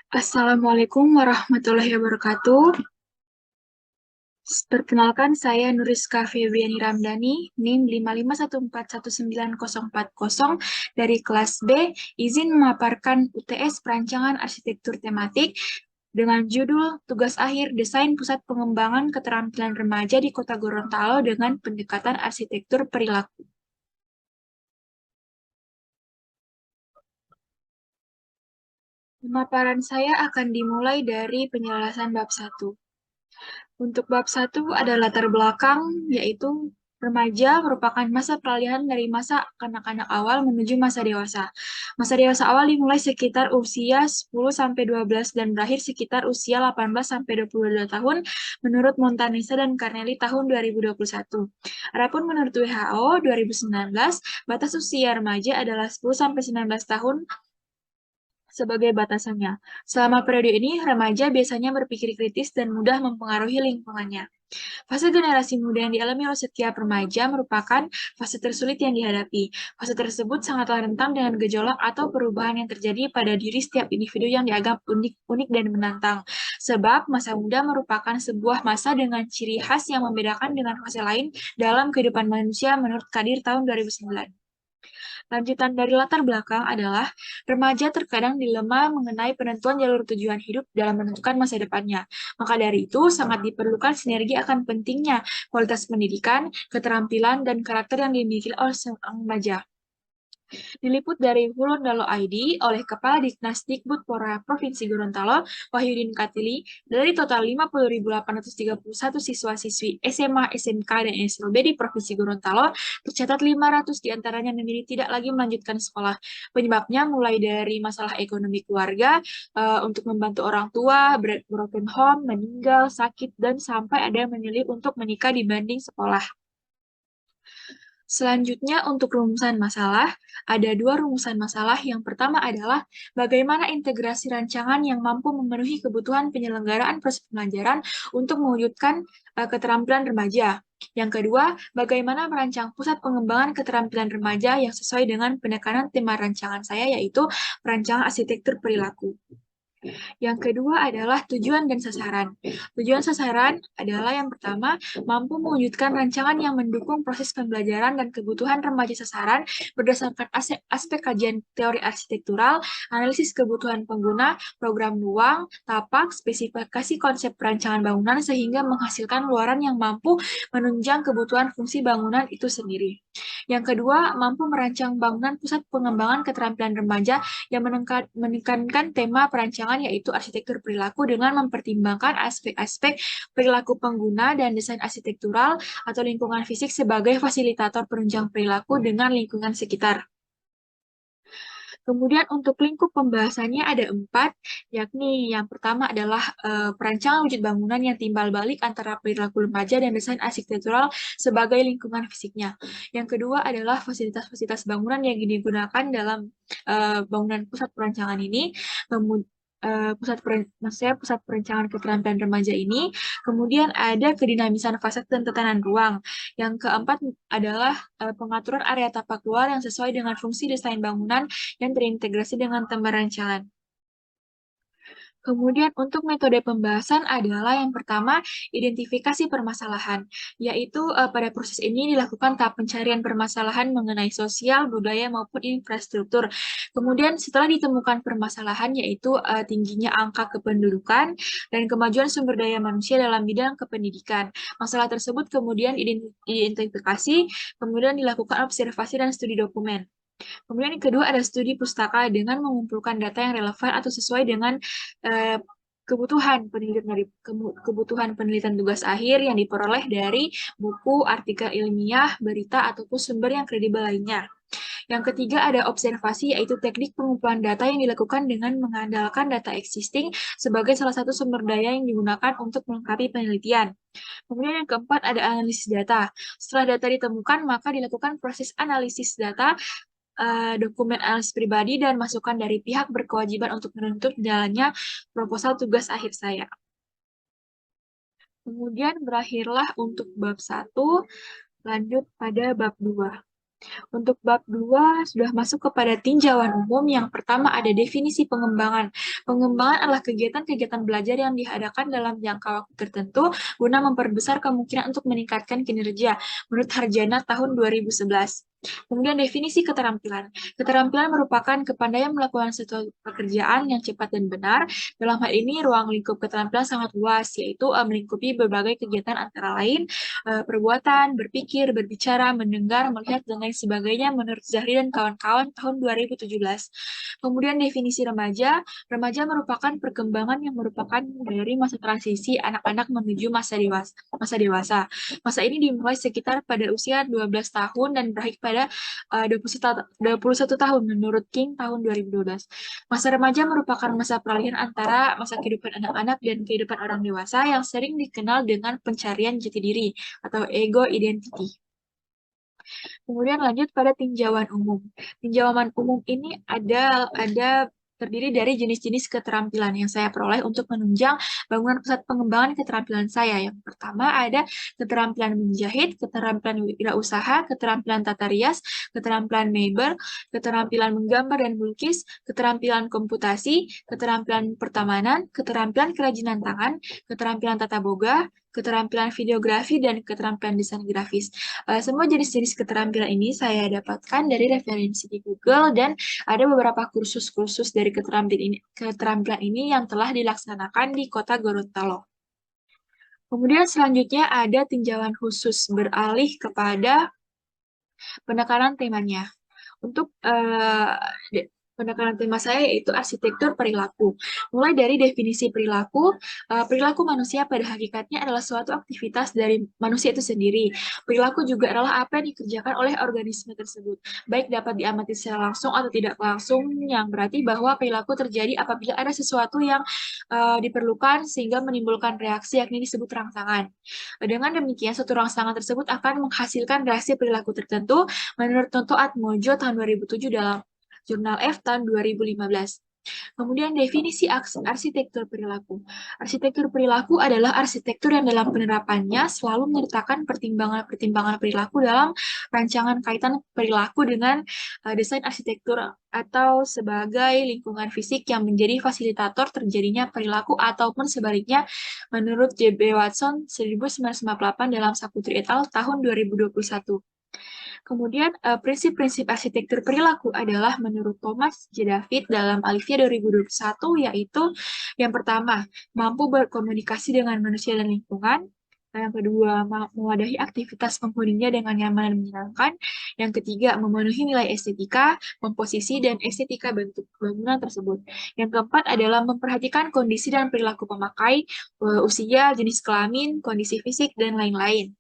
Assalamualaikum warahmatullahi wabarakatuh. Perkenalkan, saya Nuriska Febriani Ramdhani, NIM 551419040 dari kelas B, izin memaparkan UTS Perancangan Arsitektur Tematik dengan judul Tugas Akhir Desain Pusat Pengembangan Keterampilan Remaja di Kota Gorontalo dengan Pendekatan Arsitektur Perilaku. Pemaparan saya akan dimulai dari penjelasan bab 1. Untuk bab satu ada latar belakang, yaitu remaja merupakan masa peralihan dari masa kanak-kanak awal menuju masa dewasa. Masa dewasa awal dimulai sekitar usia 10-12 dan berakhir sekitar usia 18-22 tahun menurut Montanisa dan Carnelli tahun 2021. Adapun menurut WHO 2019, batas usia remaja adalah 10-19 tahun sebagai batasannya. Selama periode ini, remaja biasanya berpikir kritis dan mudah mempengaruhi lingkungannya. Fase generasi muda yang dialami oleh setiap remaja merupakan fase tersulit yang dihadapi. Fase tersebut sangatlah rentan dengan gejolak atau perubahan yang terjadi pada diri setiap individu yang dianggap unik dan menantang. Sebab masa muda merupakan sebuah masa dengan ciri khas yang membedakan dengan fase lain dalam kehidupan manusia menurut Kadir tahun 2009. Lanjutan dari latar belakang adalah remaja terkadang dilema mengenai penentuan jalur tujuan hidup dalam menentukan masa depannya. Maka dari itu, sangat diperlukan sinergi akan pentingnya kualitas pendidikan, keterampilan, dan karakter yang dimiliki oleh seorang remaja. Diliput dari Hulun ID oleh Kepala Dinas Dikbudpora Provinsi Gorontalo, Wahyudin Katili, dari total 50.831 siswa-siswi SMA, SMK, dan SLB di Provinsi Gorontalo, tercatat 500 diantaranya memilih tidak lagi melanjutkan sekolah. Penyebabnya mulai dari masalah ekonomi keluarga, untuk membantu orang tua, broken home, meninggal, sakit, dan sampai ada yang memilih untuk menikah dibanding sekolah. Selanjutnya, untuk rumusan masalah, ada dua rumusan masalah. Yang pertama adalah bagaimana integrasi rancangan yang mampu memenuhi kebutuhan penyelenggaraan proses pembelajaran untuk mewujudkan keterampilan remaja. Yang kedua, bagaimana merancang pusat pengembangan keterampilan remaja yang sesuai dengan penekanan tema rancangan saya, yaitu perancangan arsitektur perilaku. Yang kedua adalah tujuan dan sasaran. Tujuan sasaran adalah yang pertama, mampu mewujudkan rancangan yang mendukung proses pembelajaran dan kebutuhan remaja sasaran berdasarkan aspek kajian teori arsitektural, analisis kebutuhan pengguna, program ruang, tapak, spesifikasi konsep perancangan bangunan sehingga menghasilkan luaran yang mampu menunjang kebutuhan fungsi bangunan itu sendiri. Yang kedua, mampu merancang bangunan pusat pengembangan keterampilan remaja yang menekankan tema perancangan yaitu arsitektur perilaku dengan mempertimbangkan aspek-aspek perilaku pengguna dan desain arsitektural atau lingkungan fisik sebagai fasilitator penunjang perilaku dengan lingkungan sekitar. Kemudian untuk lingkup pembahasannya ada 4, yakni yang pertama adalah perancangan wujud bangunan yang timbal balik antara perilaku remaja dan desain arsitektural sebagai lingkungan fisiknya. Yang kedua adalah fasilitas-fasilitas bangunan yang digunakan dalam bangunan pusat perancangan ini. Maksudnya pusat perencanaan keterampilan remaja ini. Kemudian ada kedinamisan fasad dan tatanan ruang. Yang keempat adalah pengaturan area tapak luar yang sesuai dengan fungsi desain bangunan yang terintegrasi dengan tema rancangan. Kemudian untuk metode pembahasan adalah yang pertama, identifikasi permasalahan, yaitu pada proses ini dilakukan tahap pencarian permasalahan mengenai sosial, budaya, maupun infrastruktur. Kemudian setelah ditemukan permasalahan, yaitu tingginya angka kependudukan dan kemajuan sumber daya manusia dalam bidang kependidikan. Masalah tersebut kemudian diidentifikasi, kemudian dilakukan observasi dan studi dokumen. Kemudian yang kedua ada studi pustaka dengan mengumpulkan data yang relevan atau sesuai dengan eh, kebutuhan penelitian tugas akhir yang diperoleh dari buku, artikel ilmiah, berita, ataupun sumber yang kredibel lainnya. Yang ketiga ada observasi, yaitu teknik pengumpulan data yang dilakukan dengan mengandalkan data existing sebagai salah satu sumber daya yang digunakan untuk melengkapi penelitian. Kemudian yang keempat ada analisis data. Setelah data ditemukan, maka dilakukan proses analisis data, dokumen analisis pribadi, dan masukan dari pihak berkewajiban untuk menuntut jalannya proposal tugas akhir saya. Kemudian berakhirlah untuk bab 1, lanjut pada bab 2. Untuk bab 2 sudah masuk kepada tinjauan umum. Yang pertama ada definisi pengembangan. Pengembangan adalah kegiatan-kegiatan belajar yang diadakan dalam jangka waktu tertentu guna memperbesar kemungkinan untuk meningkatkan kinerja menurut Harjana tahun 2011. Kemudian definisi keterampilan. Keterampilan merupakan kepandaian melakukan suatu pekerjaan yang cepat dan benar. Dalam hal ini, ruang lingkup keterampilan sangat luas, yaitu melingkupi berbagai kegiatan antara lain perbuatan, berpikir, berbicara, mendengar, melihat, dan lain sebagainya menurut Zahri dan kawan-kawan tahun 2017. Kemudian definisi remaja. Remaja merupakan perkembangan yang merupakan dari masa transisi anak-anak menuju masa dewasa. Masa ini dimulai sekitar pada usia 12 tahun dan berakhir pada 21 tahun menurut King tahun 2012. Masa remaja merupakan masa peralihan antara masa kehidupan anak-anak dan kehidupan orang dewasa yang sering dikenal dengan pencarian jati diri atau ego identity. Kemudian lanjut pada tinjauan umum. Tinjauan umum ini ada terdiri dari jenis-jenis keterampilan yang saya peroleh untuk menunjang bangunan pusat pengembangan keterampilan saya. Yang pertama ada keterampilan menjahit, keterampilan wirausaha, keterampilan tata rias, keterampilan mebel, keterampilan menggambar dan melukis, keterampilan komputasi, keterampilan pertamanan, keterampilan kerajinan tangan, keterampilan tata boga, keterampilan videografi, dan keterampilan desain grafis. Semua jenis-jenis keterampilan ini saya dapatkan dari referensi di Google dan ada beberapa kursus-kursus dari keterampilan ini yang telah dilaksanakan di kota Gorontalo. Kemudian selanjutnya ada tinjauan khusus beralih kepada penekanan temanya. Untuk penekanan tema saya yaitu arsitektur perilaku. Mulai dari definisi perilaku, perilaku manusia pada hakikatnya adalah suatu aktivitas dari manusia itu sendiri. Perilaku juga adalah apa yang dikerjakan oleh organisme tersebut, baik dapat diamati secara langsung atau tidak langsung, yang berarti bahwa perilaku terjadi apabila ada sesuatu yang diperlukan sehingga menimbulkan reaksi, yakni disebut rangsangan. Dengan demikian, suatu rangsangan tersebut akan menghasilkan reaksi perilaku tertentu menurut Tonto Atmojo tahun 2007 dalam Jurnal F tahun 2015. Kemudian definisi arsitektur perilaku. Arsitektur perilaku adalah arsitektur yang dalam penerapannya selalu menyertakan pertimbangan-pertimbangan perilaku dalam rancangan kaitan perilaku dengan desain arsitektur atau sebagai lingkungan fisik yang menjadi fasilitator terjadinya perilaku ataupun sebaliknya menurut J.B. Watson 1958 dalam Saputri et al. Tahun 2021. Kemudian prinsip-prinsip arsitektur perilaku adalah menurut Thomas J. David dalam Alivia 2021, yaitu yang pertama, mampu berkomunikasi dengan manusia dan lingkungan. Yang kedua, mewadahi aktivitas penghuninya dengan nyaman dan menyenangkan. Yang ketiga, memenuhi nilai estetika, komposisi, dan estetika bentuk bangunan tersebut. Yang keempat adalah memperhatikan kondisi dan perilaku pemakai, usia, jenis kelamin, kondisi fisik, dan lain-lain.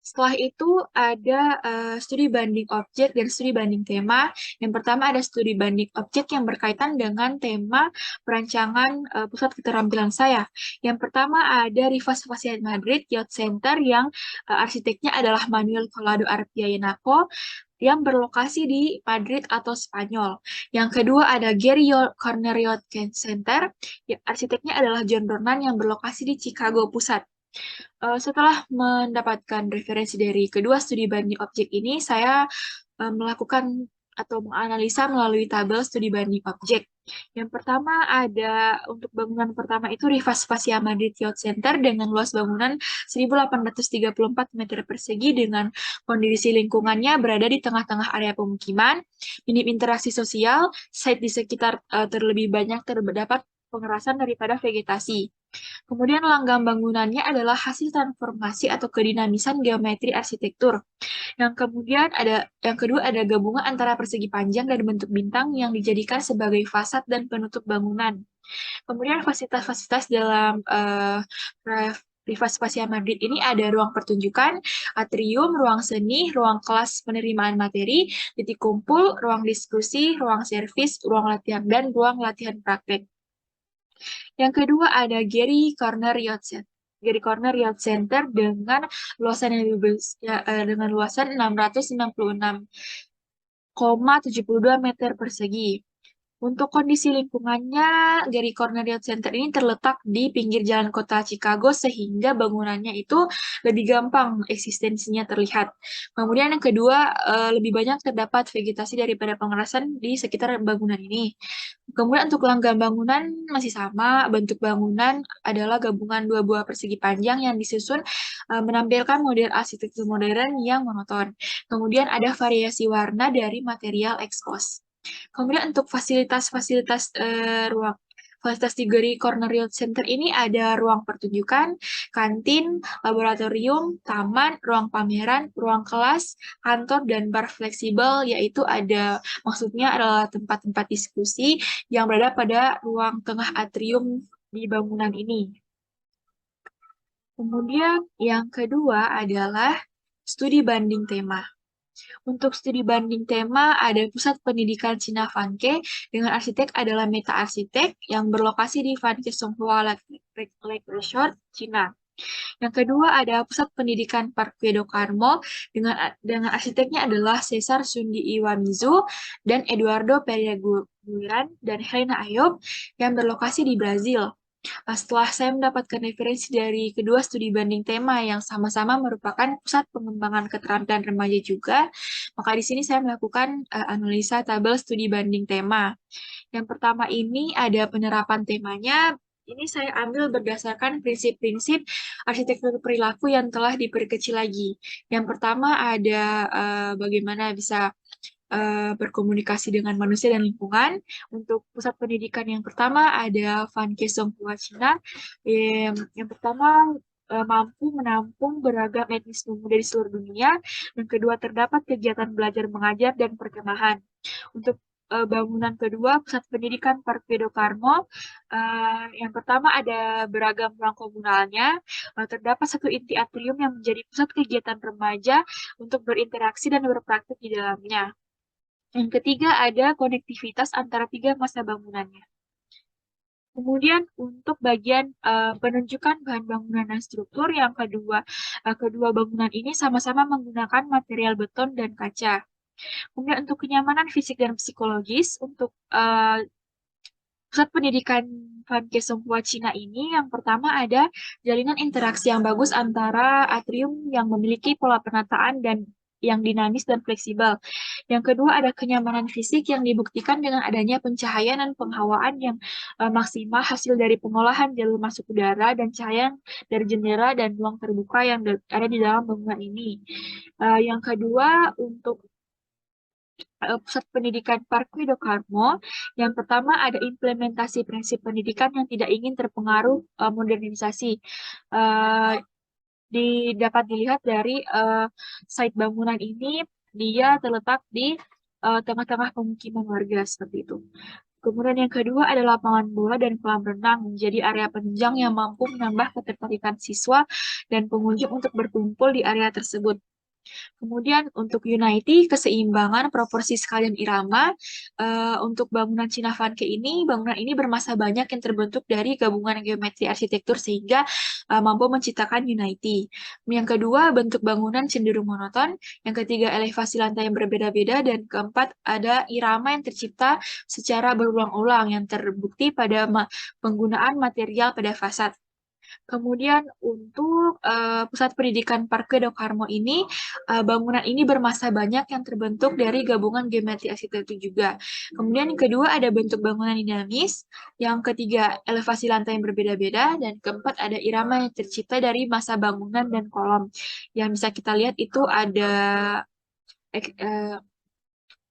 Setelah itu ada studi banding objek dan studi banding tema. Yang pertama ada studi banding objek yang berkaitan dengan tema perancangan pusat keterampilan saya. Yang pertama ada Rivas Fascial Madrid Youth Center yang arsiteknya adalah Manuel Collado Arpiayenaco yang berlokasi di Madrid atau Spanyol. Yang kedua ada Gary Corner Youth Center, yang arsiteknya adalah John Dornan yang berlokasi di Chicago Pusat. Setelah mendapatkan referensi dari kedua studi banding objek ini, saya melakukan atau menganalisa melalui tabel studi banding objek. Yang pertama ada untuk bangunan pertama itu Rivas Fascia Madrid Youth Center dengan luas bangunan 1.834 meter persegi dengan kondisi lingkungannya berada di tengah-tengah area pemukiman, minim interaksi sosial, site di sekitar terlebih banyak terdapat pengerasan daripada vegetasi. Kemudian langgam bangunannya adalah hasil transformasi atau kedinamisan geometri arsitektur. Yang kedua ada gabungan antara persegi panjang dan bentuk bintang yang dijadikan sebagai fasad dan penutup bangunan. Kemudian fasilitas-fasilitas dalam Rivas Fascia Madrid ini ada ruang pertunjukan, atrium, ruang seni, ruang kelas penerimaan materi, titik kumpul, ruang diskusi, ruang servis, ruang latihan, dan ruang latihan praktek. Yang kedua ada Gary Corner Yacht Center. Gary Corner Yacht Center dengan luasan yang lebih besar, dengan luasan 696,72 meter persegi. Untuk kondisi lingkungannya, Gary Cornerian Center ini terletak di pinggir jalan kota Chicago sehingga bangunannya itu lebih gampang eksistensinya terlihat. Kemudian yang kedua, lebih banyak terdapat vegetasi daripada pengerasan di sekitar bangunan ini. Kemudian untuk langgam bangunan masih sama, bentuk bangunan adalah gabungan dua buah persegi panjang yang disusun menampilkan model arsitektur modern yang monoton. Kemudian ada variasi warna dari material ekspos. Kemudian untuk fasilitas-fasilitas ruang fasilitas di Gary Cornerian Center ini ada ruang pertunjukan, kantin, laboratorium, taman, ruang pameran, ruang kelas, kantor, dan bar fleksibel, yaitu ada maksudnya adalah tempat-tempat diskusi yang berada pada ruang tengah atrium di bangunan ini. Kemudian yang kedua adalah studi banding tema. Untuk studi banding tema, ada Pusat Pendidikan Cina Vanke dengan arsitek adalah Meta Arsitek yang berlokasi di Vanke Songhua Lake Resort, Cina. Yang kedua ada Pusat Pendidikan Parque do Carmo dengan arsiteknya adalah Cesar Sundi Iwamizu dan Eduardo Pereira Guiran dan Helena Ayob yang berlokasi di Brazil. Setelah saya mendapatkan referensi dari kedua studi banding tema yang sama-sama merupakan pusat pengembangan keterampilan remaja juga, maka di sini saya melakukan analisa tabel studi banding tema. Yang pertama ini ada penerapan temanya. Ini saya ambil berdasarkan prinsip-prinsip arsitektur perilaku yang telah diperkecil lagi. Yang pertama ada bagaimana bisa berkomunikasi dengan manusia dan lingkungan. Untuk pusat pendidikan yang pertama ada Van Kesong Cina. Yang pertama mampu menampung beragam etnis pemuda di seluruh dunia. Yang kedua terdapat kegiatan belajar mengajar dan perkemahan. Untuk bangunan kedua, Pusat Pendidikan Parque do Carmo. Yang pertama ada beragam ruang komunalnya. Terdapat satu inti atrium yang menjadi pusat kegiatan remaja untuk berinteraksi dan berpraktik di dalamnya. Yang ketiga ada konektivitas antara tiga masa bangunannya. Kemudian untuk bagian penunjukan bahan bangunan dan struktur, yang kedua bangunan ini sama-sama menggunakan material beton dan kaca. Kemudian untuk kenyamanan fisik dan psikologis, untuk pusat pendidikan Van Kesonghua Cina ini, yang pertama ada jalinan interaksi yang bagus antara atrium yang memiliki pola penataan dan yang dinamis dan fleksibel. Yang kedua ada kenyamanan fisik yang dibuktikan dengan adanya pencahayaan dan penghawaan yang maksimal hasil dari pengolahan jalur masuk udara dan cahaya dari jendela dan ruang terbuka yang ada di dalam bangunan ini. Yang kedua untuk Pusat Pendidikan Parque do Carmo. Yang pertama ada implementasi prinsip pendidikan yang tidak ingin terpengaruh modernisasi. Dapat dilihat dari site bangunan ini, dia terletak di tengah-tengah pemukiman warga seperti itu. Kemudian yang kedua ada lapangan bola dan kolam renang menjadi area penunjang yang mampu menambah ketertarikan siswa dan pengunjung untuk berkumpul di area tersebut. Kemudian untuk Unity, keseimbangan proporsi sekalian irama. Untuk bangunan Cina Vanke ini, bangunan ini bermasa banyak yang terbentuk dari gabungan geometri arsitektur sehingga mampu menciptakan Unity. Yang kedua, bentuk bangunan cenderung monoton. Yang ketiga, elevasi lantai yang berbeda-beda. Dan keempat, ada irama yang tercipta secara berulang-ulang yang terbukti pada penggunaan material pada fasad. Kemudian untuk pusat pendidikan Parque do Carmo ini, bangunan ini bermasa banyak yang terbentuk dari gabungan geometri arsitektur juga. Kemudian yang kedua ada bentuk bangunan dinamis, yang ketiga elevasi lantai yang berbeda-beda, dan keempat ada irama yang tercipta dari masa bangunan dan kolom. Yang bisa kita lihat itu ada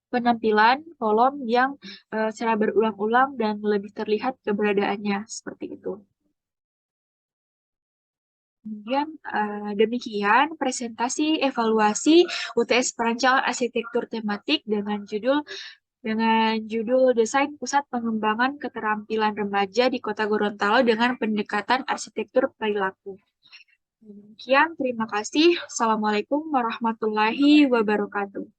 penampilan kolom yang secara berulang-ulang dan lebih terlihat keberadaannya seperti itu. Kemudian demikian presentasi evaluasi UTS Perancangan Arsitektur Tematik dengan judul Desain Pusat Pengembangan Keterampilan Remaja di Kota Gorontalo dengan Pendekatan Arsitektur Perilaku. Demikian, terima kasih. Assalamualaikum warahmatullahi wabarakatuh.